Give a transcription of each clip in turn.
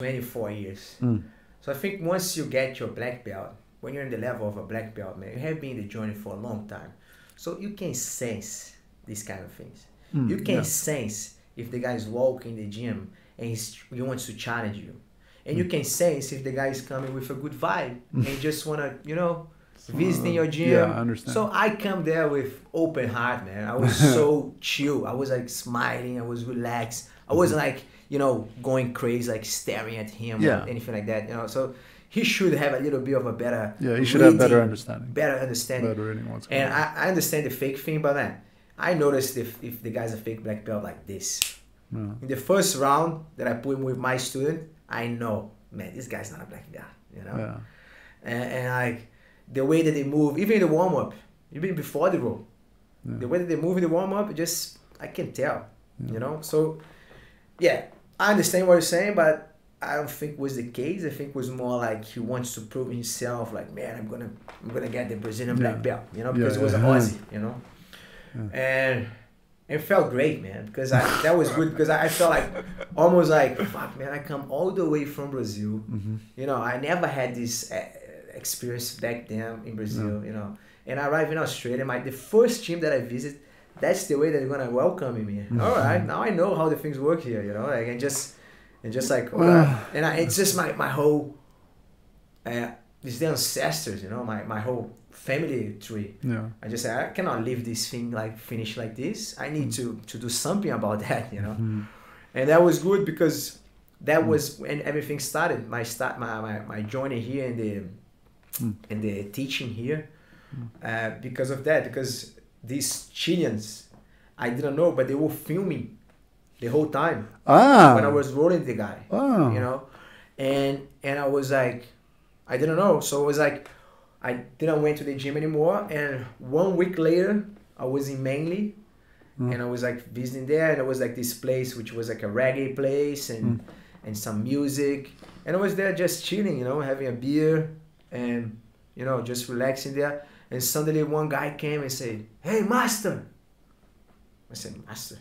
24 years. So I think once you get your black belt, when you're in the level of a black belt, man, you have been in the journey for a long time. So you can sense these kind of things. You can sense if the guy is walking in the gym and he wants to challenge you. And you can sense if the guy is coming with a good vibe and just want to, you know, visiting your gym. Yeah, I understand. So I come there with open heart, man. I was so chill. I was like smiling. I was relaxed. I wasn't like, you know, going crazy, like staring at him or anything like that, you know. So he should have a little bit of a better he should have better understanding. Better understanding. Better reading what's going and on. I understand the fake thing, but man, I noticed if the guy's a fake black belt like this. In the first round that I put him with my student, I know, man, this guy's not a black belt, you know. And like the way that they move, even in the warm up, even before the roll, the way that they move in the warm up, just I can tell, you know. So yeah, I understand what you're saying, but I don't think was the case. I think it was more like he wants to prove himself, like, man, I'm gonna get the Brazilian black belt, you know, because it was an Aussie, you know. And it felt great, man, because that was good, because I felt like almost like, fuck, man, I come all the way from Brazil. You know, I never had this experience back then in Brazil, you know. And I arrived in Australia, the first gym that I visit, that's the way that they're gonna welcome me. All right, now I know how the things work here, you know, like, and just like, it's just my whole, it's the ancestors, you know, my whole family tree. I just say, I cannot leave this thing like finish like this. I need to do something about that, you know. And that was good, because that was when everything started. My journey here in the teaching here, because of that, because these Chileans, I didn't know, but they were filming the whole time when I was rolling the guy, you know. And I was like, I didn't know, so it was like, I didn't went to the gym anymore. And 1 week later, I was in Manly, and I was like visiting there, and it was like this place which was like a reggae place and some music, and I was there just chilling, you know, having a beer and, you know, just relaxing there. And suddenly one guy came and said, "Hey, master." I said, "Master?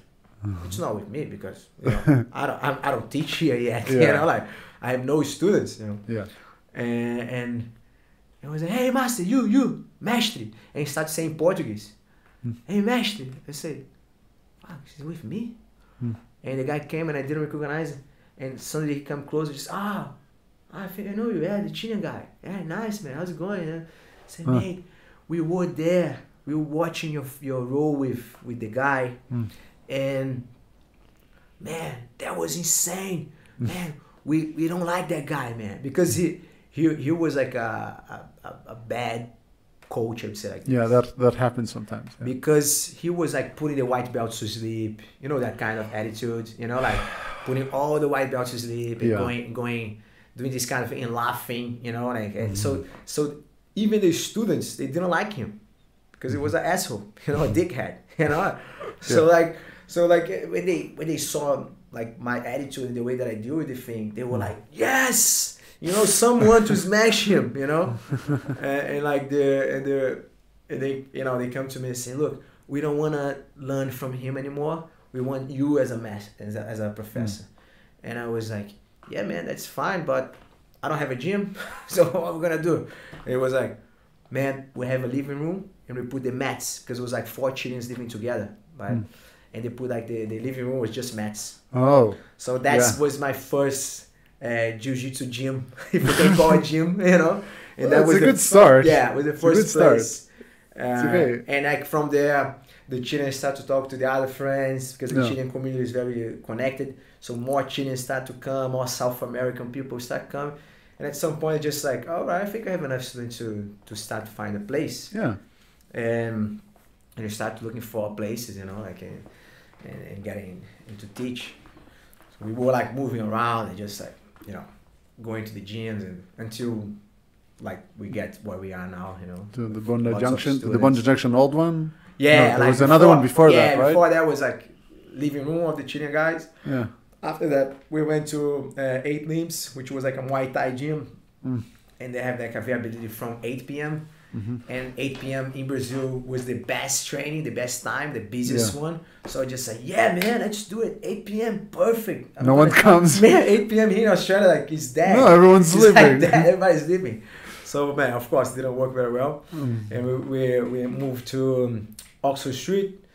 It's not with me, because, you know, I don't teach here yet." You know, like I have no students, you know. And I was like, "Hey, master, you, mestre," and he started saying Portuguese. "Hey, mestre." I said, "Fuck, he's with me." And the guy came and I didn't recognize him. And suddenly he come close and just, I think I know you, the Chilean guy. Yeah, nice, man. How's it going? I said, "Mate, we were there. We were watching your role with the guy, and man, that was insane. Man, we don't like that guy, man, because he was like a bad coach, I would say, like this. Yeah, that happens sometimes. Yeah. Because he was like putting the white belts to sleep, you know, that kind of attitude, you know, like putting all the white belts to sleep and going doing this kind of thing and laughing, you know, like and so even the students, they didn't like him because he was an asshole, you know, a dickhead, you know. So like when they saw like my attitude and the way that I deal with the thing, they were like, yes, you know, someone to smash him, you know. and like they you know, they come to me and say, look, we don't want to learn from him anymore. We want you as a professor. And I was like, yeah, man, that's fine, but I don't have a gym, so what we're gonna do? And it was like, man, we have a living room and we put the mats, because it was like 4 Chileans living together, right? And they put like the living room was just mats. Oh. So that was my first jiu-jitsu gym, if you can call it gym, you know. And that was a good start. Yeah, it was the first place. Okay. And like from there, the Chileans start to talk to the other friends, because the Chilean community is very connected. So more Chileans start to come, more South American people start coming. And at some point, just like, all right, I think I have enough students to start to find a place. Yeah. And you start looking for places, you know, like and getting into teach. So we were like moving around and just like, you know, going to the gyms and until like we get where we are now, you know. To the Bonda Junction old one? Yeah. No, there was another one before that, right? Yeah, before that was like living room of the Chilean guys. Yeah. After that, we went to 8 Limbs, which was like a Muay Thai gym. And they have like availability from 8 p.m. And 8 p.m. in Brazil was the best training, the best time, the busiest one. So I just said, yeah, man, let's do it. 8 p.m. Perfect. No one comes. Man, 8 p.m. here in Australia, like, it's dead. No, everyone's sleeping. Like that. Everybody's sleeping. So, man, of course, it didn't work very well. And we moved to Oxford Street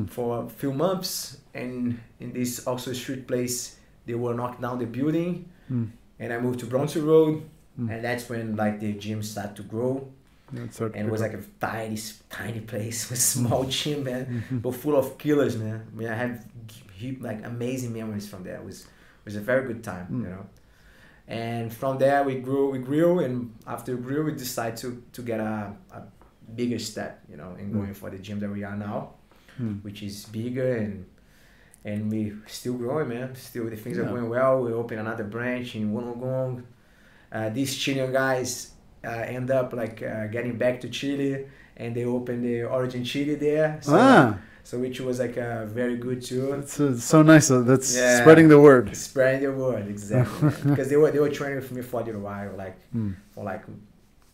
for a few months. And in this Oxford Street place, they will knock down the building. And I moved to Bronx Road. And that's when, like, the gym started to grow. And it was like a tiny place, a small gym, man, but full of killers, man. I mean, I have like amazing memories from there. It was a very good time, you know. And from there we grew, and after we grew, we decided to get a bigger step, you know, in going for the gym that we are now, which is bigger and we still growing, man. Still the things are going well. We open another branch in Wollongong. These Chilean guys end up like getting back to Chile, and they opened the Origin Chile there. So which was like very good too. It's so nice. That's spreading the word. Spreading the word, exactly. Because they were training with me for a little while, like for like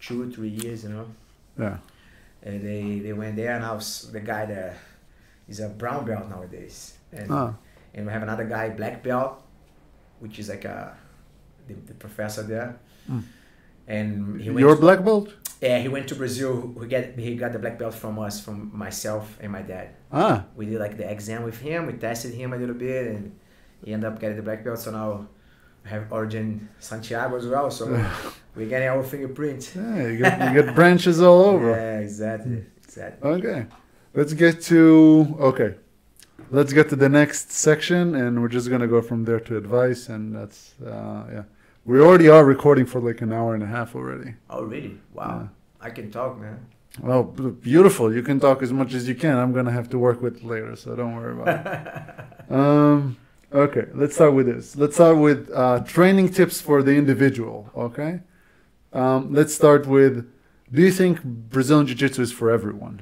2-3 years, you know. Yeah. And they went there, and I was the guy that is a brown belt nowadays, and we have another guy black belt, which is like the professor there. And he went Your black belt? Yeah, he went to Brazil. He got the black belt from us, from myself and my dad. We did like the exam with him. We tested him a little bit, and he ended up getting the black belt. So now we have Origin Santiago as well. So we're getting our fingerprint. Yeah, you get branches all over. Yeah, exactly. Okay, let's get to the next section, and we're just gonna go from there to advice, and that's We already are recording for like an hour and a half already. Oh, really? Wow. Yeah. I can talk, man. Well, beautiful. You can talk as much as you can. I'm going to have to work with it later, so don't worry about it. Okay, let's start with this. Let's start with training tips for the individual, okay? Let's start with, do you think Brazilian Jiu-Jitsu is for everyone?